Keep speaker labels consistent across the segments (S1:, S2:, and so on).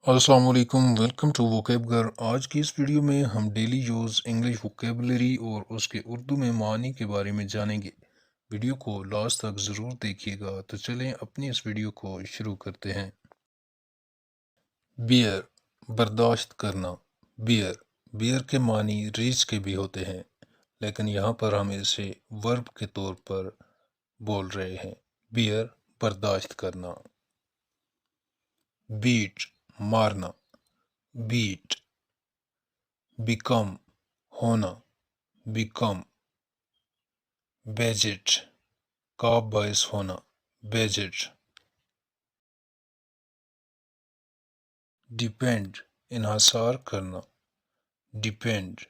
S1: السلام علیکم، welcome to vocab گھر۔ آج کی اس ویڈیو میں ہم ڈیلی یوز انگلش ووکیبلری اور اس کے اردو میں معنی کے بارے میں جانیں گے۔ ویڈیو کو لاسٹ تک ضرور دیکھیے گا۔ تو چلیں اپنی اس ویڈیو کو شروع کرتے ہیں۔ بیئر، برداشت کرنا۔ بیئر کے معنی ریچ کے بھی ہوتے ہیں، لیکن یہاں پر ہم اسے ورب کے طور پر بول رہے ہیں۔ بیئر، برداشت کرنا۔ بیٹ، مارنا۔ بیٹ، بیکم، ہونا۔ بیکم، بیجٹ، کاف باعث ہونا۔ بیجٹ۔ ڈیپینڈ، انحصار کرنا۔ ڈیپینڈ۔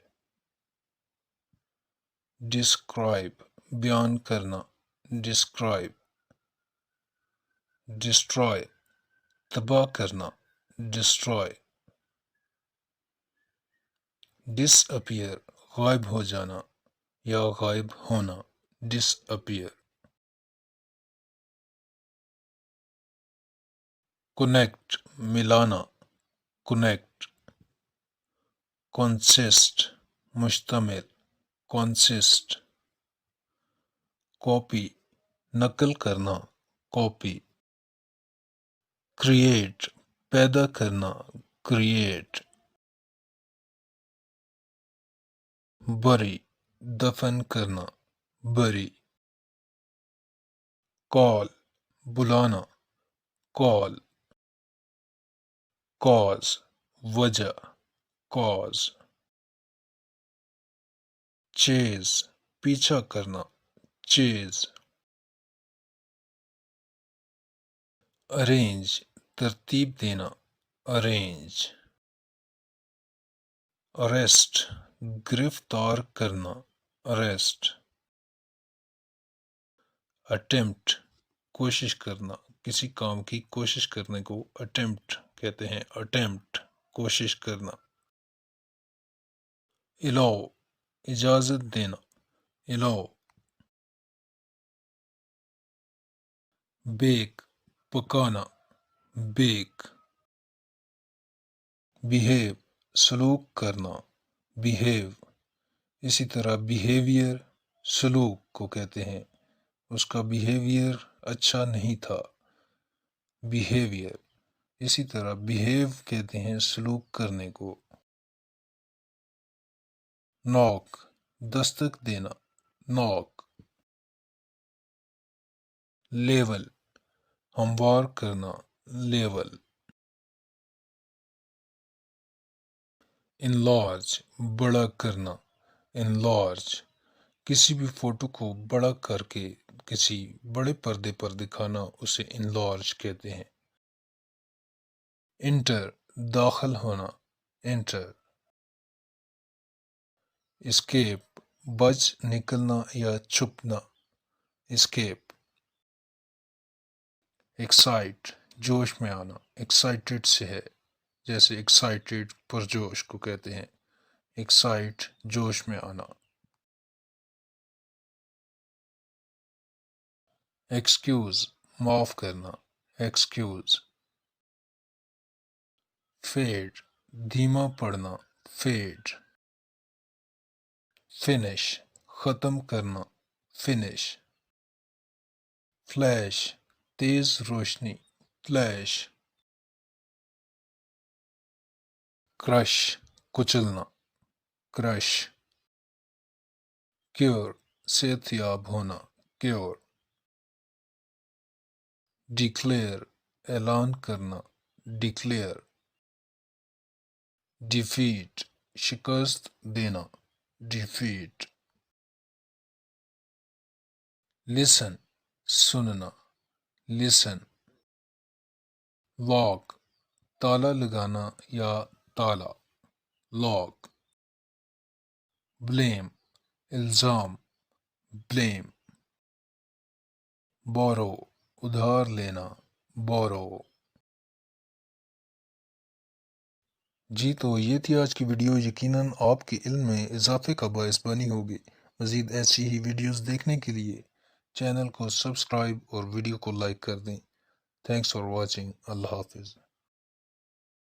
S1: ڈسکرائب، بیان کرنا۔ ڈسکرائب۔ ڈسٹرائے، تباہ کرنا۔ ڈسٹرائے۔ ڈس اپیئر، غائب ہو جانا یا غائب ہونا۔ ڈس اپیئر۔ کنیکٹ، ملانا۔ کنیکٹ۔ کنسسٹ، مشتمل۔ کنسسٹ۔ کاپی، نقل کرنا۔ کاپی۔ کریٹ، پیدا کرنا۔ کریٹ۔ بری، دفن کرنا۔ بری۔ کال، بلانا۔ کال۔ کاز، وجہ۔ کاز۔ چیز، پیچھا کرنا۔ چیز۔ ارینج، ترتیب دینا۔ ارینج۔ اریسٹ، گرفتار کرنا۔ اریسٹ۔ اٹیمپٹ، کوشش کرنا۔ کسی کام کی کوشش کرنے کو اٹیمپٹ کہتے ہیں۔ اٹیمپٹ، کوشش کرنا۔ الاؤ، اجازت دینا۔ الاؤ۔ بیک، پکانا۔ بیک۔ بیہیو، سلوک کرنا۔ بیہیو۔ اسی طرح بیہیویئر، سلوک کو کہتے ہیں۔ اس کا بیہیویئر اچھا نہیں تھا۔ بیہیویئر۔ اسی طرح بیہیو کہتے ہیں سلوک کرنے کو۔ ناک، دستک دینا۔ ناک۔ لیول، ہموار کرنا۔ لیول۔ انلارج، بڑا کرنا۔ انلارج۔ کسی بھی فوٹو کو بڑا کر کے کسی بڑے پردے پر دکھانا اسے انلارج کہتے ہیں۔ انٹر، داخل ہونا۔ انٹر۔ اسکیپ، بچ نکلنا یا چھپنا۔ اسکیپ۔ ایکسائٹ، جوش میں آنا۔ ایکسائٹیڈ سے ہے، جیسے ایکسائٹیڈ، پرجوش کو کہتے ہیں۔ ایکسائٹ، جوش میں آنا۔ ایکسکیوز، معاف کرنا۔ ایکسکیوز۔ فیڈ، دھیما پڑنا۔ فیڈ۔ فنش، ختم کرنا۔ فنش۔ فلیش، تیز روشنی۔ فلیش۔ کرش، کچلنا۔ کرش۔ کیور، صحت یاب ہونا۔ کیور۔ ڈکلیئر، اعلان کرنا۔ ڈکلیئر۔ ڈیفیٹ، شکست دینا۔ ڈیفیٹ۔ لسن، سننا۔ لسن۔ لاک، تالا لگانا یا تالا۔ لاک۔ بلیم، الزام۔ بلیم۔ بورو، ادھار لینا۔ بورو۔ جی تو یہ تھی آج کی ویڈیو۔ یقیناً آپ کے علم میں اضافے کا باعث بنی ہوگی۔ مزید ایسی ہی ویڈیوز دیکھنے کے لیے چینل کو سبسکرائب اور ویڈیو کو لائک کر دیں۔ Thanks for watching. اللہ حافظ۔